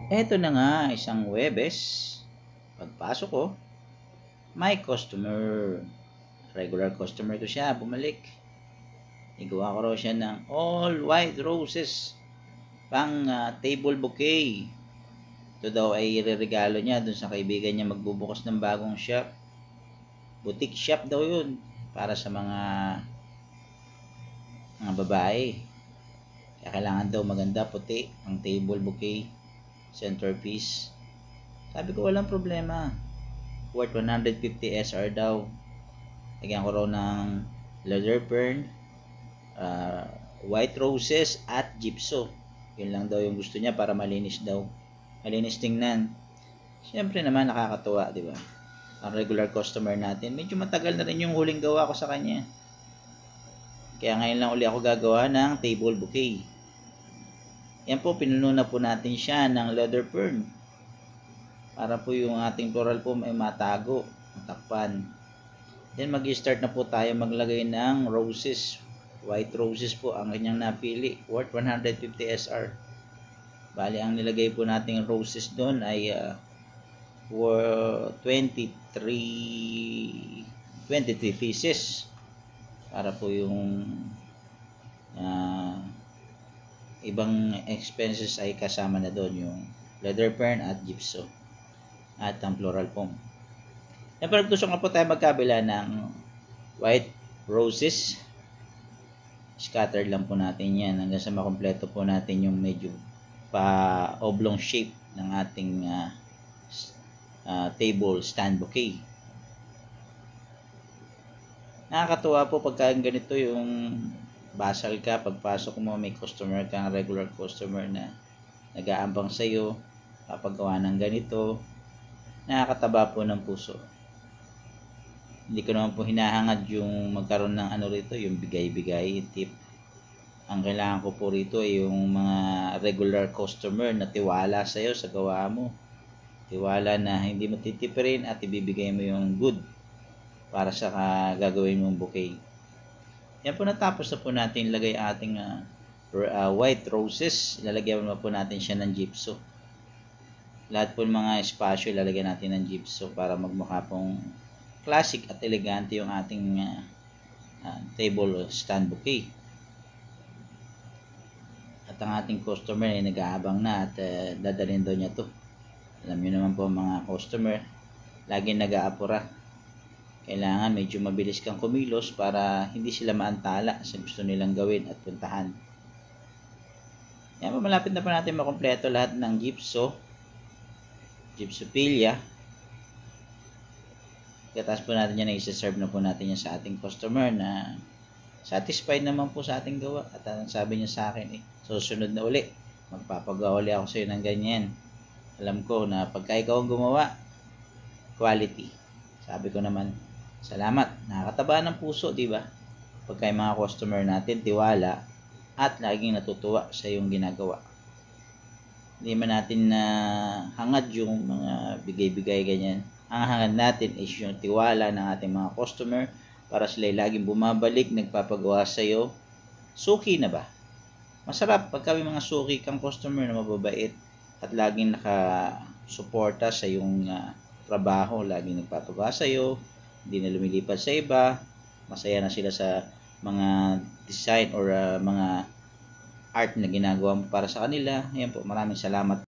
Eto na nga, isang Huwebes, pagpasok ko, may customer. Regular customer ko siya, bumalik. Igawa ko raw siya ng all white roses pang table bouquet. Ito daw ay ireregalo niya dun sa kaibigan niya magbubukas ng bagong shop. Boutique shop daw yun para sa mga babae. Kaya kailangan daw maganda, puti, ang table bouquet, centerpiece. Sabi ko walang problema. Worth 150 SR daw. Lagyan ko raw ng leather fern, white roses at gypso. Yun lang daw yung gusto niya para malinis daw. Malinis tingnan. Siyempre naman nakakatuwa, di ba? Ang regular customer natin, medyo matagal na rin yung huling gawa ko sa kanya. Kaya ngayon lang uli ako gagawa ng table bouquet. Yan po, pinuno na po natin siya ng leather fern. Para po yung ating floral foam ay matago, matakpan. Then mag-start na po tayo maglagay ng roses. White roses po ang kanyang napili, worth 150 SR. Bali ang nilagay po nating roses doon ay worth 23 pieces. Para po yung ibang expenses ay kasama na doon, yung leather fern at gypso at ang floral foam. Siyempre gusto nga po tayo magkabila ng white roses. Scattered lang po natin yan hanggang sa makompleto po natin yung medyo pa oblong shape ng ating table stand bouquet. Nakakatuwa po pagka ganito yung basal ka, pagpasok mo may customer kang regular customer na nag-aambang sa iyo, papagawa ng ganito, nakakataba po ng puso. Hindi ko naman po hinahangad yung magkaroon ng rito, yung bigay-bigay tip. Ang kailangan ko po rito ay yung mga regular customer na tiwala sa iyo sa gawa mo. Tiwala na hindi mo titipirin at ibibigay mo yung good para sa gagawin mong bouquet. Yan po, natapos na po natin ilagay ating white roses. Ilalagyan mo po natin siya ng gypso. Lahat po ng mga espasyo ilalagyan natin ng gypso para magmukha pong classic at elegante yung ating table stand bouquet. At ang ating customer ay nag-aabang na at dadalhin daw niya to. Alam niyo naman po mga customer, laging nag-aapura. Kailangan medyo mabilis kang kumilos para hindi sila maantala sa gusto nilang gawin at puntahan. Yan po, malapit na po natin makompleto lahat ng gypsophilia. Pagkatapos po natin yan, i-serve na po natin yan sa ating customer na satisfied naman po sa ating gawa. At sabi niya sa akin, susunod na uli, magpapagawa uli ako sa iyo ng ganyan. Alam ko na pagka ikaw ang gumawa, quality. Sabi ko naman, salamat, nakakataba ng puso, di ba? Pagka yung mga customer natin tiwala at laging natutuwa sa iyong ginagawa. Hindi man natin na hangad yung mga bigay-bigay ganyan. Ang hangad natin is yung tiwala ng ating mga customer para sila laging bumabalik, nagpapagawa sa iyo. Suki na ba? Masarap pagka may mga suki kang customer na mababait at laging nakasuporta sa iyong trabaho, laging nagpapagawa sa iyo, hindi na lumilipad sa iba, masaya na sila sa mga design or mga art na ginagawa mo para sa kanila. Ayan po, maraming salamat.